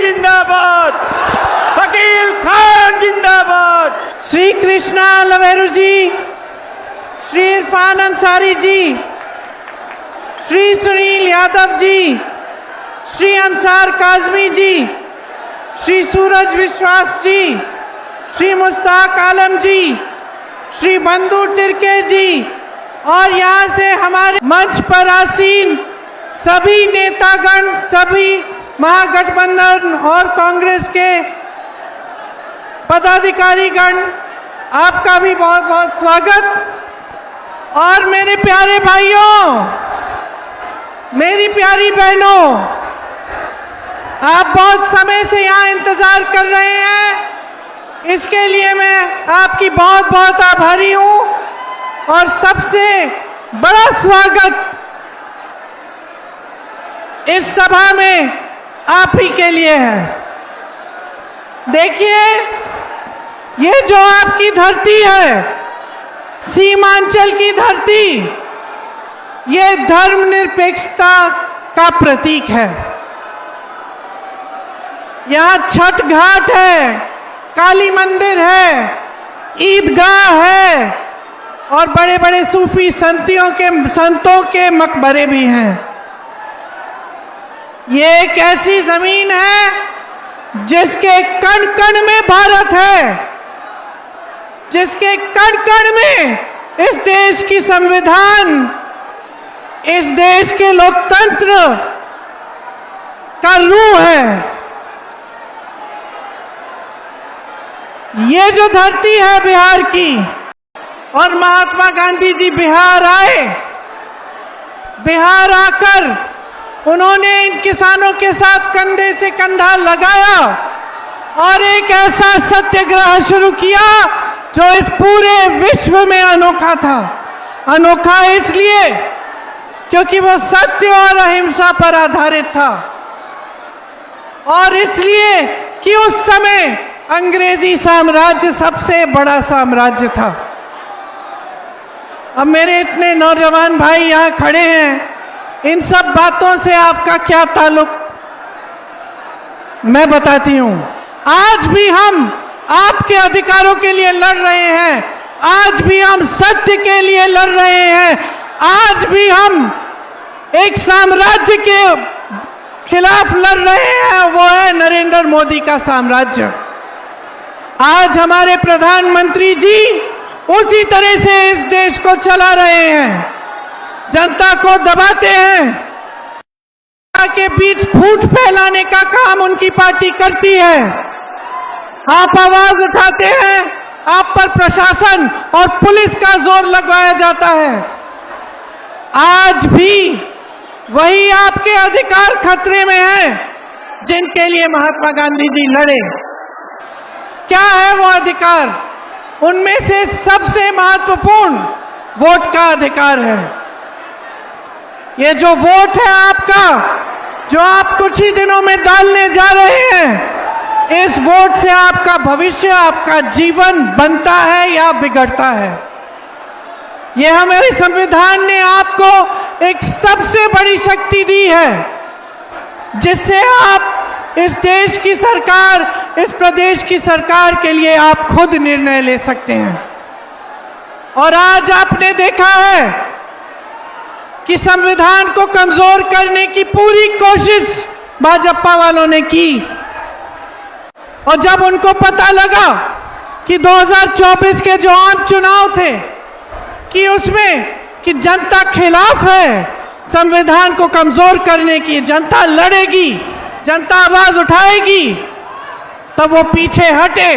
जिंदाबाद, शकील खान जिंदाबाद। श्री कृष्णा लवेरू जी, श्री इरफान अंसारी जी, श्री सुनील यादव जी, श्री अंसार काजमी जी, श्री सूरज विश्वास जी, श्री मुश्ताक आलम जी, श्री बंधु तिर्के जी और यहाँ से हमारे मंच पर आसीन सभी नेतागण, सभी महागठबंधन और कांग्रेस के पदाधिकारीगण, आपका भी बहुत बहुत स्वागत। और मेरे प्यारे भाइयों, मेरी प्यारी बहनों, आप बहुत समय से यहाँ इंतजार कर रहे हैं, इसके लिए मैं आपकी बहुत बहुत आभारी हूँ। और सबसे बड़ा स्वागत इस सभा में आप ही के लिए है। देखिए, ये जो आपकी धरती है, सीमांचल की धरती, ये धर्मनिरपेक्षता का प्रतीक है। यहाँ छठ घाट है, काली मंदिर है, ईदगाह है और बड़े बड़े सूफी संतों के मकबरे भी हैं। ये एक ऐसी जमीन है जिसके कण कण में भारत है, जिसके कण कण में इस देश की संविधान, इस देश के लोकतंत्र का रूह है। ये जो धरती है बिहार की, और महात्मा गांधी जी बिहार आए, बिहार आकर उन्होंने इन किसानों के साथ कंधे से कंधा लगाया और एक ऐसा सत्याग्रह शुरू किया जो इस पूरे विश्व में अनोखा था। अनोखा इसलिए क्योंकि वो सत्य और अहिंसा पर आधारित था, और इसलिए कि उस समय अंग्रेजी साम्राज्य सबसे बड़ा साम्राज्य था। अब मेरे इतने नौजवान भाई यहाँ खड़े हैं, इन सब बातों से आपका क्या ताल्लुक, मैं बताती हूँ। आज भी हम आपके अधिकारों के लिए लड़ रहे हैं, आज भी हम सत्य के लिए लड़ रहे हैं, आज भी हम एक साम्राज्य के खिलाफ लड़ रहे हैं, वो है नरेंद्र मोदी का साम्राज्य। आज हमारे प्रधानमंत्री जी उसी तरह से इस देश को चला रहे हैं, जनता को दबाते हैं, के बीच फूट फैलाने का काम उनकी पार्टी करती है। आप आवाज उठाते हैं, आप पर प्रशासन और पुलिस का जोर लगवाया जाता है। आज भी वही आपके अधिकार खतरे में हैं जिनके लिए महात्मा गांधी जी लड़े। क्या है वो अधिकार? उनमें से सबसे महत्वपूर्ण वोट का अधिकार है। ये जो वोट है आपका, जो आप कुछ ही दिनों में डालने जा रहे हैं, इस वोट से आपका भविष्य, आपका जीवन बनता है या बिगड़ता है। ये हमारे संविधान ने आपको एक सबसे बड़ी शक्ति दी है, जिससे आप इस देश की सरकार, इस प्रदेश की सरकार के लिए आप खुद निर्णय ले सकते हैं। और आज आपने देखा है कि संविधान को कमजोर करने की पूरी कोशिश भाजपा वालों ने की, और जब उनको पता लगा कि 2024 के जो आम चुनाव थे कि उसमें कि जनता खिलाफ है संविधान को कमजोर करने की, जनता लड़ेगी, जनता आवाज उठाएगी, तब वो पीछे हटे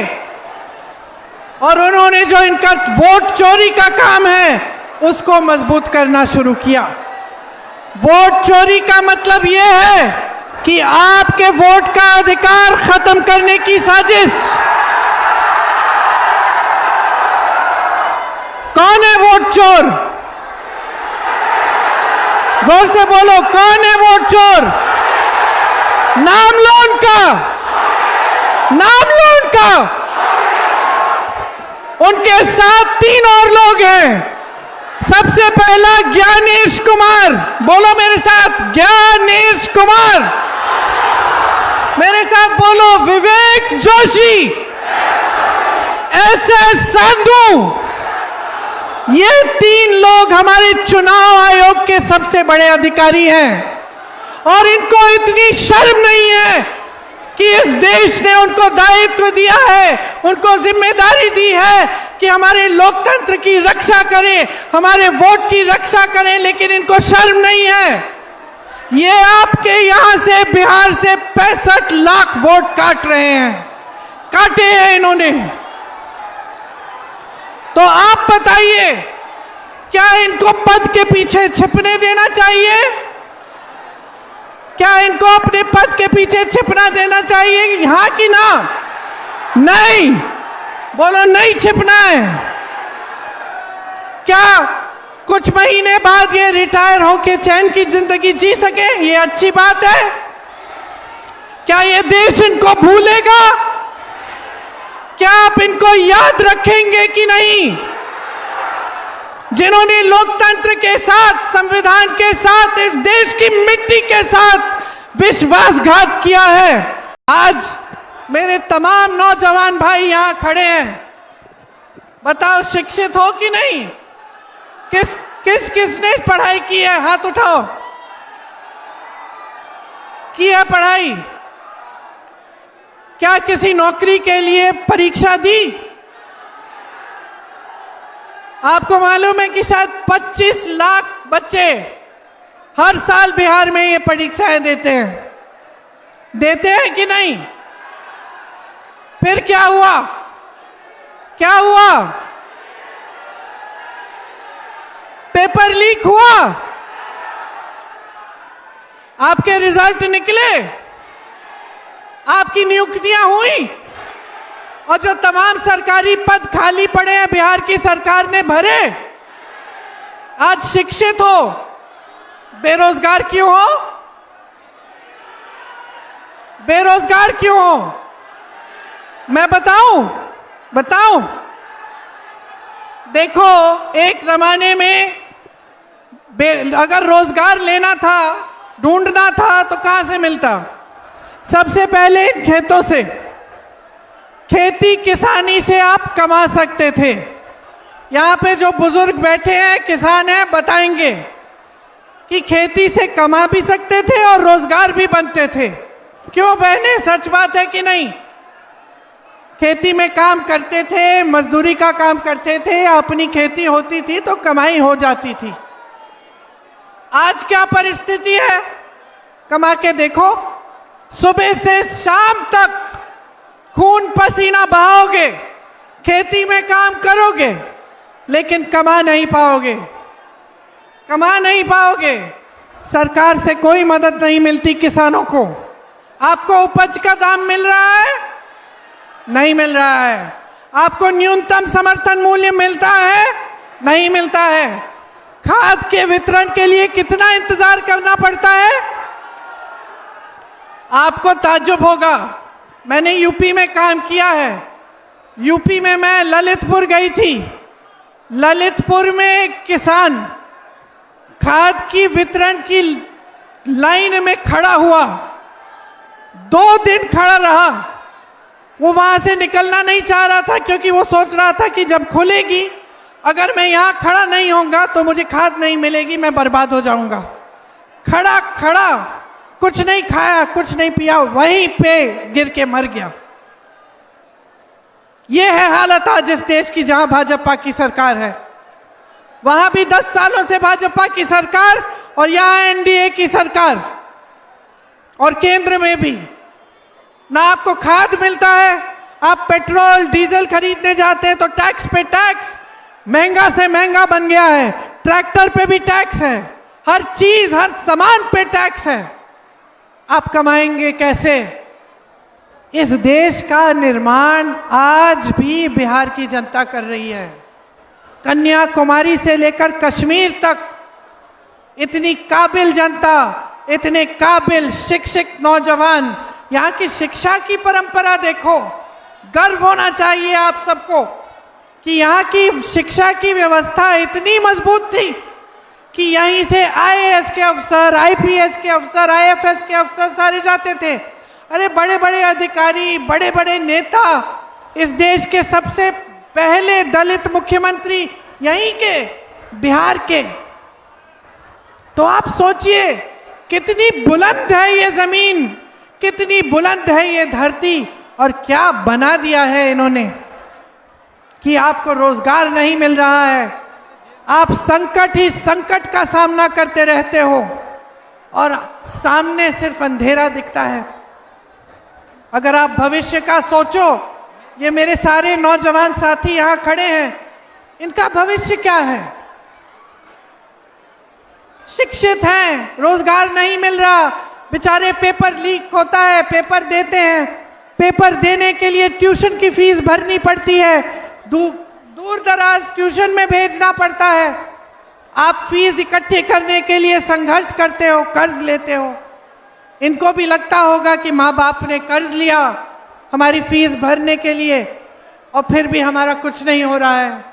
और उन्होंने जो इनका वोट चोरी का काम है उसको मजबूत करना शुरू किया। वोट चोरी का मतलब ये है कि आपके वोट का अधिकार खत्म करने की साजिश। कौन है वोट चोर? जोर से बोलो, कौन है वोट चोर? नाम लो उनका, नाम लो उनका। उनके साथ 3 और लोग हैं। सबसे पहला ज्ञानेश कुमार, बोलो मेरे साथ, ज्ञानेश कुमार। मेरे साथ बोलो विवेक जोशी, एसएस संधू, ये 3 लोग हमारे चुनाव आयोग के सबसे बड़े अधिकारी हैं और इनको इतनी शर्म नहीं है कि इस देश ने उनको दायित्व दिया है, उनको जिम्मेदारी दी है कि हमारे लोकतंत्र की रक्षा करें, हमारे वोट की रक्षा करें, लेकिन इनको शर्म नहीं है। ये आपके यहां से बिहार से 65 लाख वोट काट रहे हैं, काटे हैं इन्होंने। तो आप बताइए, क्या इनको पद के पीछे छिपने देना चाहिए? क्या इनको अपने पद के पीछे छिपना देना चाहिए? हाँ कि ना? नहीं, बोलो नहीं छिपना है। क्या कुछ महीने बाद ये रिटायर होके चैन की जिंदगी जी सके? ये अच्छी बात है? क्या ये देश इनको भूलेगा? क्या आप इनको याद रखेंगे कि नहीं? जिन्होंने लोकतंत्र के साथ, संविधान के साथ, इस देश की मिट्टी के साथ विश्वासघात किया है। आज मेरे तमाम नौजवान भाई यहां खड़े हैं, बताओ शिक्षित हो कि नहीं? किसने पढ़ाई की है? हाथ उठाओ। की है पढ़ाई? क्या किसी नौकरी के लिए परीक्षा दी? आपको मालूम है कि शायद 25 लाख बच्चे हर साल बिहार में ये परीक्षाएं देते हैं कि नहीं? फिर क्या हुआ? क्या हुआ? पेपर लीक हुआ, आपके रिजल्ट निकले, आपकी नियुक्तियां हुई, और जो तमाम सरकारी पद खाली पड़े हैं बिहार की सरकार ने भरे। आज शिक्षित हो, बेरोजगार क्यों हो? बेरोजगार क्यों हो? मैं बताऊं? देखो, एक जमाने में अगर रोजगार लेना था, ढूंढना था, तो कहां से मिलता? सबसे पहले खेतों से, खेती किसानी से आप कमा सकते थे। यहाँ पे जो बुजुर्ग बैठे हैं, किसान हैं, बताएंगे कि खेती से कमा भी सकते थे और रोजगार भी बनते थे। क्यों बहने, सच बात है कि नहीं? खेती में काम करते थे, मजदूरी का काम करते थे, अपनी खेती होती थी तो कमाई हो जाती थी। आज क्या परिस्थिति है? कमा के देखो, सुबह से शाम तक खून पसीना बहाओगे, खेती में काम करोगे, लेकिन कमा नहीं पाओगे। सरकार से कोई मदद नहीं मिलती किसानों को। आपको उपज का दाम मिल रहा है? नहीं मिल रहा है। आपको न्यूनतम समर्थन मूल्य मिलता है? नहीं मिलता है। खाद के वितरण के लिए कितना इंतजार करना पड़ता है? आपको ताज्जुब होगा, मैंने यूपी में काम किया है। यूपी में मैं ललितपुर गई थी। ललितपुर में एक किसान खाद की वितरण की लाइन में खड़ा हुआ, 2 दिन खड़ा रहा। वो वहां से निकलना नहीं चाह रहा था, क्योंकि वो सोच रहा था कि जब खुलेगी, अगर मैं यहां खड़ा नहीं होऊंगा तो मुझे खाद नहीं मिलेगी, मैं बर्बाद हो जाऊंगा। खड़ा कुछ नहीं खाया, कुछ नहीं पिया, वहीं पे गिर के मर गया। ये है हालत आज इस देश की, जहां भाजपा की सरकार है। वहां भी 10 सालों से भाजपा की सरकार, और यहां एनडीए की सरकार, और केंद्र में भी ना आपको खाद मिलता है। आप पेट्रोल डीजल खरीदने जाते हैं तो टैक्स पे टैक्स, महंगा से महंगा बन गया है। ट्रैक्टर पे भी टैक्स है, हर चीज, हर सामान पे टैक्स है। आप कमाएंगे कैसे? इस देश का निर्माण आज भी बिहार की जनता कर रही है। कन्याकुमारी से लेकर कश्मीर तक इतनी काबिल जनता, इतने काबिल शिक्षित नौजवान। यहाँ की शिक्षा की परंपरा देखो, गर्व होना चाहिए आप सबको कि यहाँ की शिक्षा की व्यवस्था इतनी मजबूत थी कि यहीं से आईएएस के अफसर, आईपीएस के अफसर, आईएफएस के अफसर सारे जाते थे। अरे बड़े बड़े अधिकारी, बड़े बड़े नेता, इस देश के सबसे पहले दलित मुख्यमंत्री यहीं के, बिहार के। तो आप सोचिए कितनी बुलंद है ये जमीन, कितनी बुलंद है ये धरती, और क्या बना दिया है इन्होंने कि आपको रोजगार नहीं मिल रहा है। आप संकट ही संकट का सामना करते रहते हो और सामने सिर्फ अंधेरा दिखता है। अगर आप भविष्य का सोचो, ये मेरे सारे नौजवान साथी यहां खड़े हैं, इनका भविष्य क्या है? शिक्षित हैं, रोजगार नहीं मिल रहा, बेचारे पेपर लीक होता है, पेपर देते हैं, पेपर देने के लिए ट्यूशन की फीस भरनी पड़ती है, दूर दराज ट्यूशन में भेजना पड़ता है। आप फीस इकट्ठी करने के लिए संघर्ष करते हो, कर्ज लेते हो। इनको भी लगता होगा कि माँ बाप ने कर्ज लिया हमारी फीस भरने के लिए और फिर भी हमारा कुछ नहीं हो रहा है।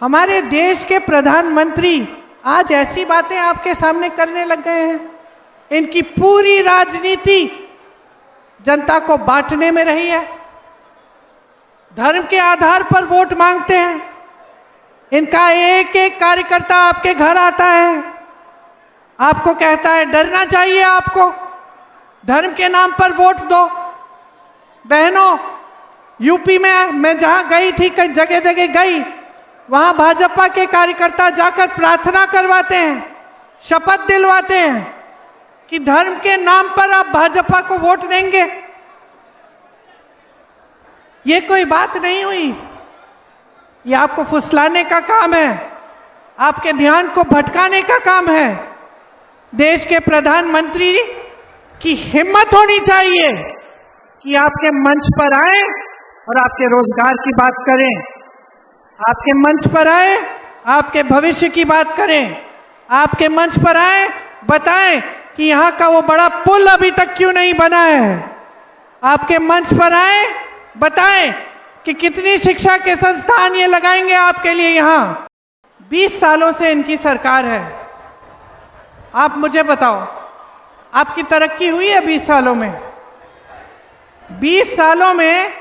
हमारे देश के प्रधानमंत्री आज ऐसी बातें आपके सामने करने लग गए हैं। इनकी पूरी राजनीति जनता को बांटने में रही है, धर्म के आधार पर वोट मांगते हैं। इनका एक एक कार्यकर्ता आपके घर आता है, आपको कहता है डरना चाहिए आपको, धर्म के नाम पर वोट दो। बहनों, यूपी में मैं जहां गई थी, कई जगह जगह गई, वहां भाजपा के कार्यकर्ता जाकर प्रार्थना करवाते हैं, शपथ दिलवाते हैं कि धर्म के नाम पर आप भाजपा को वोट देंगे। ये कोई बात नहीं हुई, ये आपको फुसलाने का काम है, आपके ध्यान को भटकाने का काम है। देश के प्रधानमंत्री की हिम्मत होनी चाहिए कि आपके मंच पर आए और आपके रोजगार की बात करें, आपके मंच पर आए, आपके भविष्य की बात करें, आपके मंच पर आए, बताएं कि यहाँ का वो बड़ा पुल अभी तक क्यों नहीं बना है। आपके मंच पर आए, बताएं कि कितनी शिक्षा के संस्थान ये लगाएंगे आपके लिए। यहाँ 20 सालों से इनकी सरकार है, आप मुझे बताओ आपकी तरक्की हुई है 20 सालों में? 20 सालों में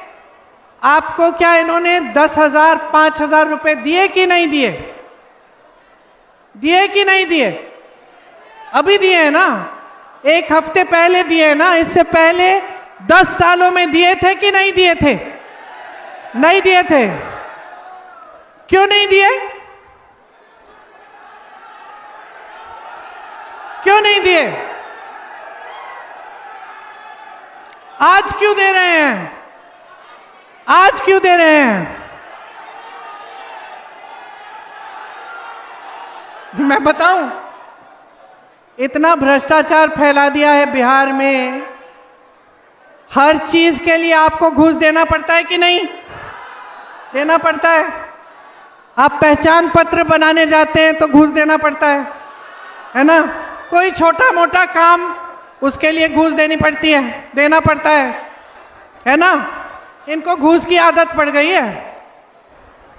आपको क्या इन्होंने 10,000 5,000 रुपए दिए कि नहीं दिए? दिए कि नहीं दिए? अभी दिए हैं ना, एक हफ्ते पहले दिए हैं ना। इससे पहले 10 सालों में दिए थे कि नहीं दिए थे? नहीं दिए थे। क्यों नहीं दिए? क्यों नहीं दिए? आज क्यों दे रहे हैं? आज क्यों दे रहे हैं? मैं बताऊं, इतना भ्रष्टाचार फैला दिया है बिहार में, हर चीज के लिए आपको घूस देना पड़ता है कि नहीं? देना पड़ता है। आप पहचान पत्र बनाने जाते हैं तो घूस देना पड़ता है ना? कोई छोटा मोटा काम, उसके लिए घूस देनी पड़ती है, देना पड़ता है ना? इनको घूस की आदत पड़ गई है।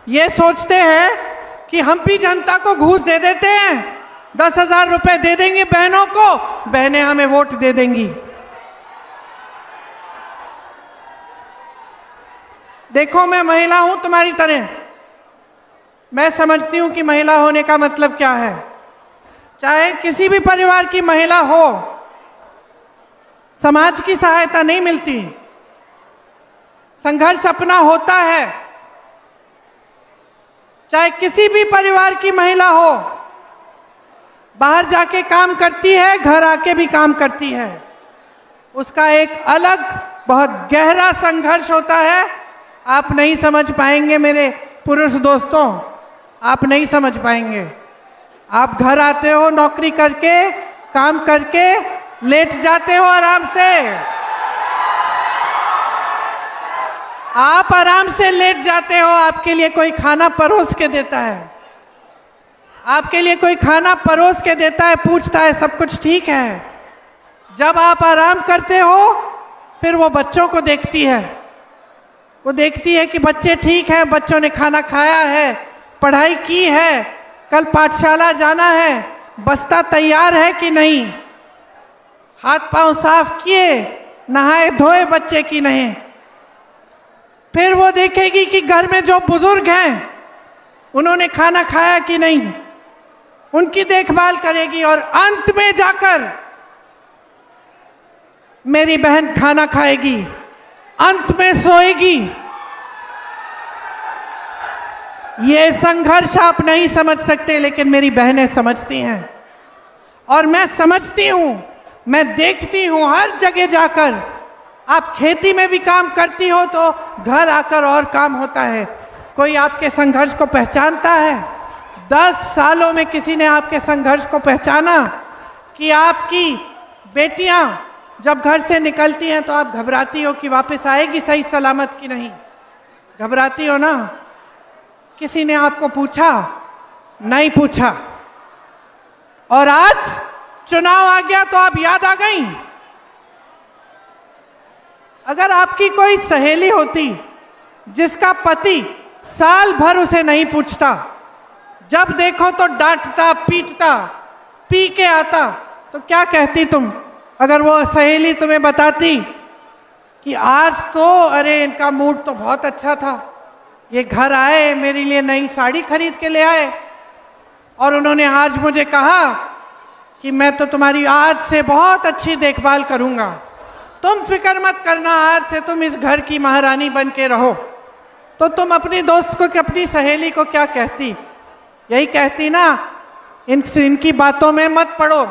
ये सोचते हैं कि हम भी जनता को घूस दे देते हैं, 10,000 रुपए दे देंगे बहनों को, बहनें हमें वोट दे देंगी। देखो, मैं महिला हूं तुम्हारी तरह, मैं समझती हूं कि महिला होने का मतलब क्या है। चाहे किसी भी परिवार की महिला हो, समाज की सहायता नहीं मिलती, संघर्ष अपना होता है। चाहे किसी भी परिवार की महिला हो, बाहर जाके काम करती है, घर आके भी काम करती है, उसका एक अलग बहुत गहरा संघर्ष होता है। आप नहीं समझ पाएंगे मेरे पुरुष दोस्तों, आप नहीं समझ पाएंगे। आप घर आते हो नौकरी करके, काम करके, लेट जाते हो आराम से, आप आराम से लेट जाते हो, आपके लिए कोई खाना परोस के देता है, आपके लिए कोई खाना परोस के देता है, पूछता है सब कुछ ठीक है। जब आप आराम करते हो, फिर वो बच्चों को देखती है, वो देखती है कि बच्चे ठीक हैं, बच्चों ने खाना खाया है, पढ़ाई की है, कल पाठशाला जाना है, बस्ता तैयार है कि नहीं, हाथ पांव साफ किए, नहाए धोए बच्चे की नहीं। फिर वो देखेगी कि घर में जो बुजुर्ग हैं उन्होंने खाना खाया कि नहीं, उनकी देखभाल करेगी। और अंत में जाकर मेरी बहन खाना खाएगी, अंत में सोएगी। ये संघर्ष आप नहीं समझ सकते, लेकिन मेरी बहनें समझती हैं। और मैं समझती हूं, मैं देखती हूं हर जगह जाकर। आप खेती में भी काम करती हो तो घर आकर और काम होता है। कोई आपके संघर्ष को पहचानता है? 10 सालों में किसी ने आपके संघर्ष को पहचाना कि आपकी बेटियां जब घर से निकलती हैं तो आप घबराती हो कि वापस आएगी सही सलामत कि नहीं? घबराती हो ना? किसी ने आपको पूछा? नहीं पूछा। और आज चुनाव आ गया तो आप याद आ गई। अगर आपकी कोई सहेली होती जिसका पति साल भर उसे नहीं पूछता, जब देखो तो डांटता पीटता, पी के आता, तो क्या कहती तुम? अगर वो सहेली तुम्हें बताती कि आज तो अरे इनका मूड तो बहुत अच्छा था, ये घर आए, मेरे लिए नई साड़ी खरीद के ले आए और उन्होंने आज मुझे कहा कि मैं तो तुम्हारी आज से बहुत अच्छी देखभाल करूंगा, तुम फिक्र मत करना, आज से तुम इस घर की महारानी बन के रहो, तो तुम अपनी दोस्त को, अपनी सहेली को क्या कहती? यही कहती ना, इनकी बातों में मत पड़ो,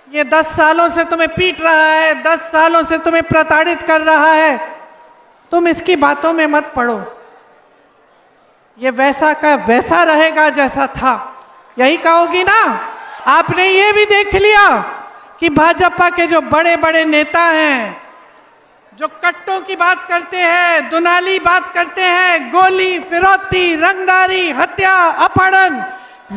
ये 10 सालों से तुम्हें पीट रहा है, 10 सालों से तुम्हें प्रताड़ित कर रहा है, तुम इसकी बातों में मत पड़ो, ये वैसा का वैसा रहेगा जैसा था। यही कहोगी ना? आपने ये भी देख लिया कि भाजपा के जो बड़े बड़े नेता हैं, जो कट्टों की बात करते हैं, दुनाली बात करते हैं, गोली फिरौती, रंगदारी, हत्या, अपहरण,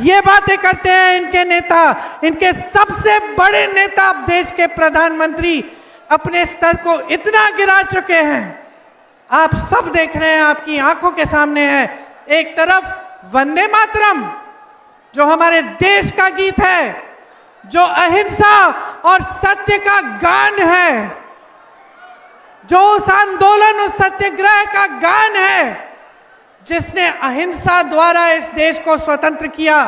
ये बातें करते हैं इनके नेता, इनके सबसे बड़े नेता, देश के प्रधानमंत्री अपने स्तर को इतना गिरा चुके हैं। आप सब देख रहे हैं, आपकी आंखों के सामने है। एक तरफ वंदे मातरम जो हमारे देश का गीत है, जो अहिंसा और सत्य का गान है, जो उस आंदोलन, उस सत्याग्रह का गान है जिसने अहिंसा द्वारा इस देश को स्वतंत्र किया,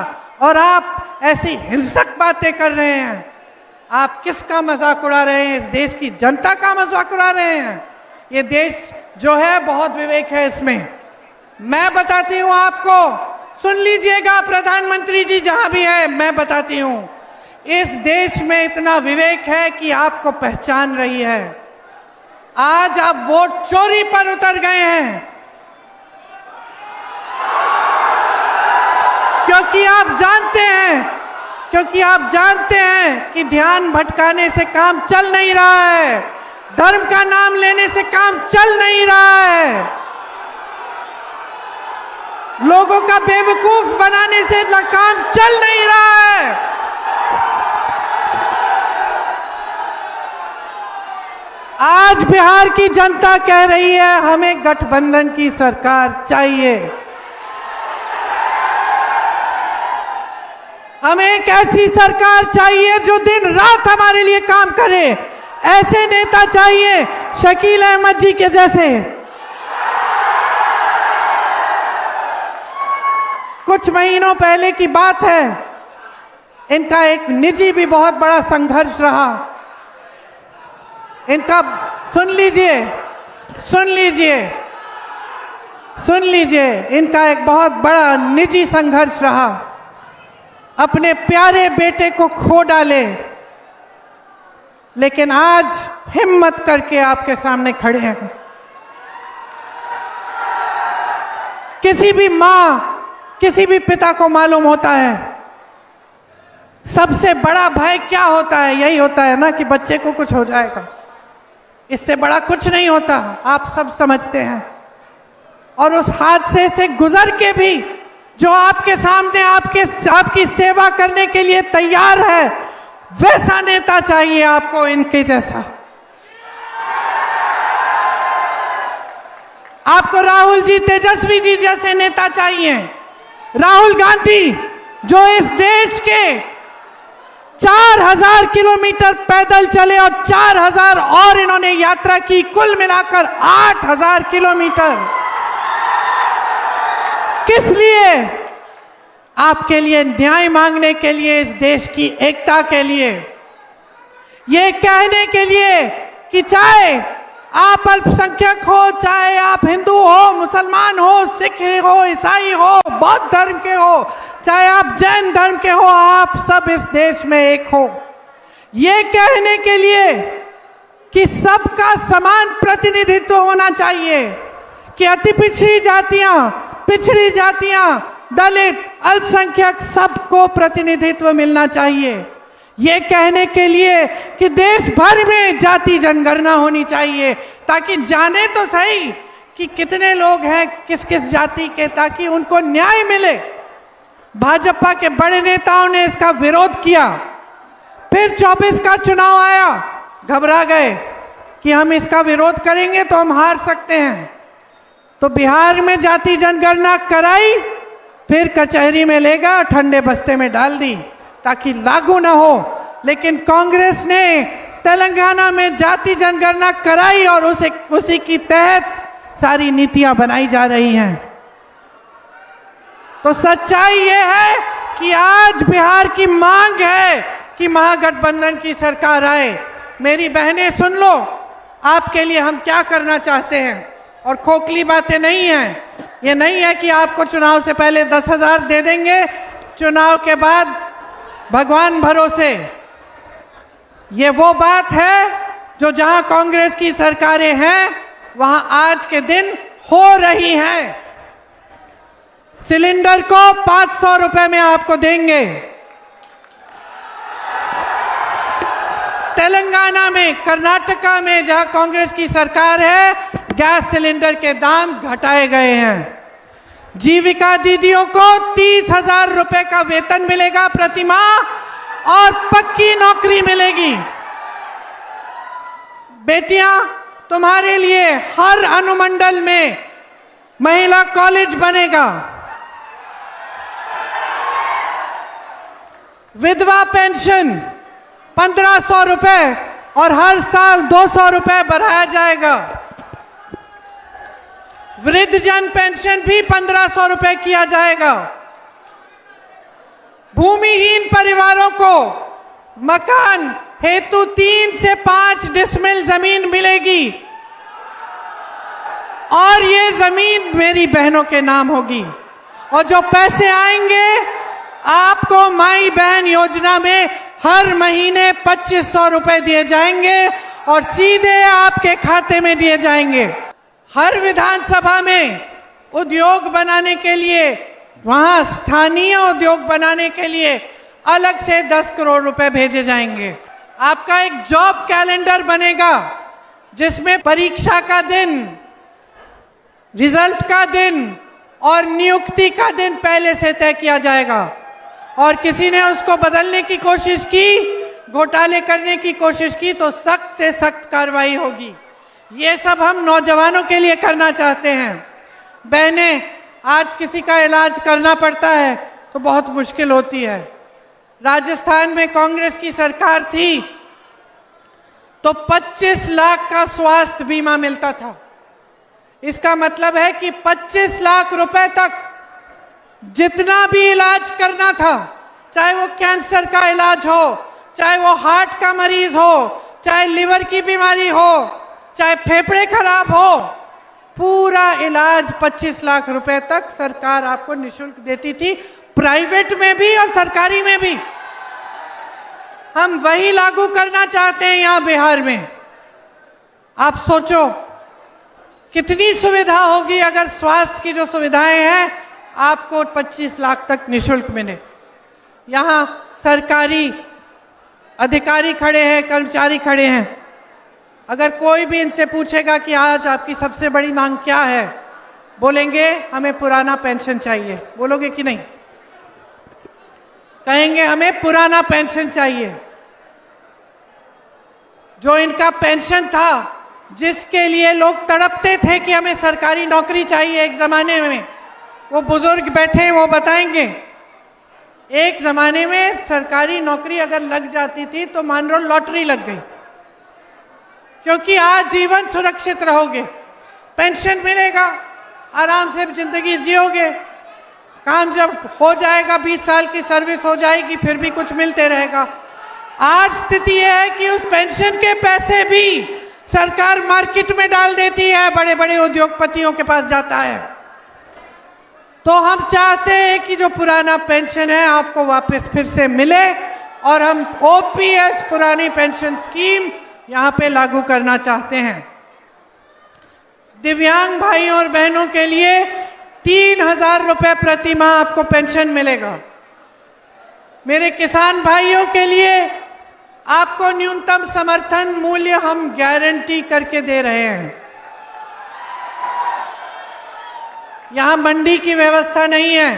और आप ऐसी हिंसक बातें कर रहे हैं। आप किसका मजाक उड़ा रहे हैं? इस देश की जनता का मजाक उड़ा रहे हैं। ये देश जो है बहुत विवेक है इसमें। मैं बताती हूं आपको, सुन लीजिएगा प्रधानमंत्री जी जहां भी है, मैं बताती हूं, इस देश में इतना विवेक है कि आपको पहचान रही है। आज आप वोट चोरी पर उतर गए हैं, क्योंकि आप जानते हैं कि ध्यान भटकाने से काम चल नहीं रहा है, धर्म का नाम लेने से काम चल नहीं रहा है, लोगों का बेवकूफ बनाने से काम चल नहीं रहा है। आज बिहार की जनता कह रही है हमें गठबंधन की सरकार चाहिए। हमें एक ऐसी सरकार चाहिए जो दिन रात हमारे लिए काम करे। ऐसे नेता चाहिए शकील अहमद जी के जैसे। कुछ महीनों पहले की बात है, इनका एक निजी भी बहुत बड़ा संघर्ष रहा। इनका सुन लीजिए, इनका एक बहुत बड़ा निजी संघर्ष रहा। अपने प्यारे बेटे को खो डाले, लेकिन आज हिम्मत करके आपके सामने खड़े हैं। किसी भी माँ, किसी भी पिता को मालूम होता है सबसे बड़ा भय क्या होता है। यही होता है ना कि बच्चे को कुछ हो जाएगा, इससे बड़ा कुछ नहीं होता, आप सब समझते हैं। और उस हादसे से गुजर के भी जो आपके सामने आपकी सेवा करने के लिए तैयार है, वैसा नेता चाहिए आपको, इनके जैसा। आपको राहुल जी, तेजस्वी जी जैसे नेता चाहिए। राहुल गांधी जो इस देश के 4000 किलोमीटर पैदल चले और 4000 और इन्होंने यात्रा की, कुल मिलाकर 8000 किलोमीटर। किस लिए? आपके लिए न्याय मांगने के लिए, इस देश की एकता के लिए, ये कहने के लिए कि चाहे आप अल्पसंख्यक हो, चाहे आप हिंदू हो, मुसलमान हो, सिख हो, ईसाई हो, बौद्ध धर्म के हो, चाहे आप जैन धर्म के हो, आप सब इस देश में एक हो। ये कहने के लिए कि सबका समान प्रतिनिधित्व होना चाहिए, कि अति पिछड़ी जातियां, दलित, अल्पसंख्यक सबको प्रतिनिधित्व मिलना चाहिए। ये कहने के लिए कि देश भर में जाति जनगणना होनी चाहिए, ताकि जाने तो सही कि कितने लोग हैं किस किस जाति के, ताकि उनको न्याय मिले। भाजपा के बड़े नेताओं ने इसका विरोध किया, फिर 24 का चुनाव आया, घबरा गए कि हम इसका विरोध करेंगे तो हम हार सकते हैं, तो बिहार में जाति जनगणना कराई, फिर कचहरी में लेगा, ठंडे बस्ते में डाल दी ताकि लागू ना हो। लेकिन कांग्रेस ने तेलंगाना में जाति जनगणना कराई और उसी की तहत सारी नीतियां बनाई जा रही हैं। तो सच्चाई ये है कि आज बिहार की मांग है कि महागठबंधन की सरकार आए। मेरी बहनें सुन लो, आपके लिए हम क्या करना चाहते हैं, और खोखली बातें नहीं हैं। ये नहीं है कि आपको चुनाव से पहले 10,000 दे देंगे, चुनाव के बाद भगवान भरोसे। ये वो बात है जो जहां कांग्रेस की सरकारें हैं वहां आज के दिन हो रही हैं। सिलेंडर को 500 रुपए में आपको देंगे। तेलंगाना में, कर्नाटका में जहां कांग्रेस की सरकार है, गैस सिलेंडर के दाम घटाए गए हैं। जीविका दीदियों को 30,000 रुपए का वेतन मिलेगा प्रति माह और पक्की नौकरी मिलेगी। बेटियां, तुम्हारे लिए हर अनुमंडल में महिला कॉलेज बनेगा। विधवा पेंशन 1500 रुपए और हर साल 200 रुपए बढ़ाया जाएगा। वृद्धजन पेंशन भी 1500 रुपए किया जाएगा। भूमिहीन परिवारों को मकान हेतु 3 से 5 डिसमिल जमीन मिलेगी और ये जमीन मेरी बहनों के नाम होगी। और जो पैसे आएंगे आपको माई बहन योजना में हर महीने 2500 रुपए दिए जाएंगे और सीधे आपके खाते में दिए जाएंगे। हर विधानसभा में उद्योग बनाने के लिए, वहां स्थानीय उद्योग बनाने के लिए अलग से 10 करोड़ रुपए भेजे जाएंगे। आपका एक जॉब कैलेंडर बनेगा जिसमें परीक्षा का दिन, रिजल्ट का दिन और नियुक्ति का दिन पहले से तय किया जाएगा। और किसी ने उसको बदलने की कोशिश की, घोटाले करने की कोशिश की तो सख्त से सख्त कार्रवाई होगी। ये सब हम नौजवानों के लिए करना चाहते हैं। बहनें, आज किसी का इलाज करना पड़ता है तो बहुत मुश्किल होती है। राजस्थान में कांग्रेस की सरकार थी तो 25 लाख का स्वास्थ्य बीमा मिलता था। इसका मतलब है कि 25 लाख रुपए तक जितना भी इलाज करना था, चाहे वो कैंसर का इलाज हो, चाहे वो हार्ट का मरीज हो, चाहे लिवर की बीमारी हो, चाहे फेफड़े खराब हो, पूरा इलाज 25 लाख रुपए तक सरकार आपको निशुल्क देती थी, प्राइवेट में भी और सरकारी में भी। हम वही लागू करना चाहते हैं यहाँ बिहार में। आप सोचो कितनी सुविधा होगी अगर स्वास्थ्य की जो सुविधाएं हैं आपको 25 लाख तक निशुल्क मिले। यहाँ सरकारी अधिकारी खड़े हैं, कर्मचारी खड़े हैं। अगर कोई भी इनसे पूछेगा कि आज आपकी सबसे बड़ी मांग क्या है, बोलेंगे हमें पुराना पेंशन चाहिए। बोलोगे कि नहीं? कहेंगे हमें पुराना पेंशन चाहिए। जो इनका पेंशन था, जिसके लिए लोग तड़पते थे कि हमें सरकारी नौकरी चाहिए एक जमाने में, वो बुजुर्ग बैठे हैं, वो बताएंगे। एक जमाने में सरकारी नौकरी अगर लग जाती थी तो मान लो लॉटरी लग गई, क्योंकि आज जीवन सुरक्षित रहोगे, पेंशन मिलेगा, आराम से जिंदगी जियोगे, काम जब हो जाएगा 20 साल की सर्विस हो जाएगी फिर भी कुछ मिलते रहेगा। आज स्थिति यह है कि उस पेंशन के पैसे भी सरकार मार्केट में डाल देती है, बड़े बड़े उद्योगपतियों के पास जाता है। तो हम चाहते हैं कि जो पुराना पेंशन है आपको वापस फिर से मिले और हम ओपीएस पुरानी पेंशन स्कीम यहाँ पे लागू करना चाहते हैं। दिव्यांग भाइयों और बहनों के लिए 3,000 रुपए प्रति माह आपको पेंशन मिलेगा। मेरे किसान भाइयों के लिए आपको न्यूनतम समर्थन मूल्य हम गारंटी करके दे रहे हैं। यहां मंडी की व्यवस्था नहीं है,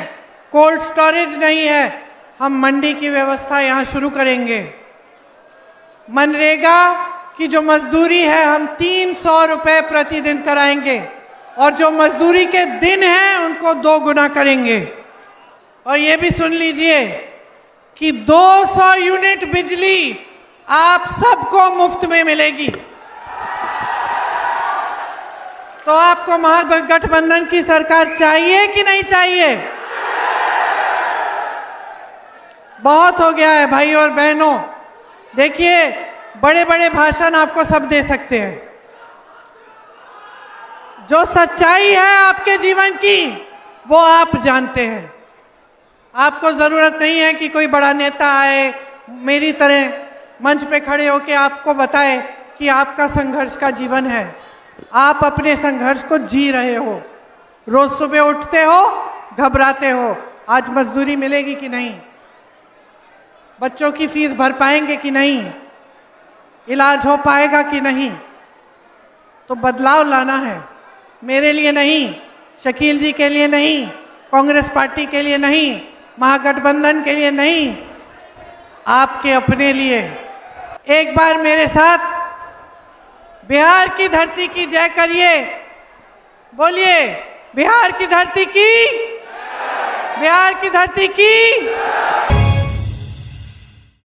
कोल्ड स्टोरेज नहीं है, हम मंडी की व्यवस्था यहां शुरू करेंगे। मनरेगा की जो मजदूरी है हम 300 रुपए प्रतिदिन कराएंगे और जो मजदूरी के दिन हैं उनको 2 गुना करेंगे। और ये भी सुन लीजिए कि 200 यूनिट बिजली आप सबको मुफ्त में मिलेगी। तो आपको महागठबंधन की सरकार चाहिए कि नहीं चाहिए? बहुत हो गया है भाई और बहनों। देखिए, बड़े बड़े भाषण आपको सब दे सकते हैं, जो सच्चाई है आपके जीवन की वो आप जानते हैं। आपको जरूरत नहीं है कि कोई बड़ा नेता आए मेरी तरह मंच पे खड़े होकर आपको बताए कि आपका संघर्ष का जीवन है। आप अपने संघर्ष को जी रहे हो, रोज सुबह उठते हो, घबराते हो, आज मजदूरी मिलेगी कि नहीं, बच्चों की फीस भर पाएंगे कि नहीं, इलाज हो पाएगा कि नहीं। तो बदलाव लाना है, मेरे लिए नहीं, शकील जी के लिए नहीं, कांग्रेस पार्टी के लिए नहीं, महागठबंधन के लिए नहीं, आपके अपने लिए। एक बार मेरे साथ बिहार की धरती की जय करिए, बोलिए बिहार की धरती की, बिहार की धरती की।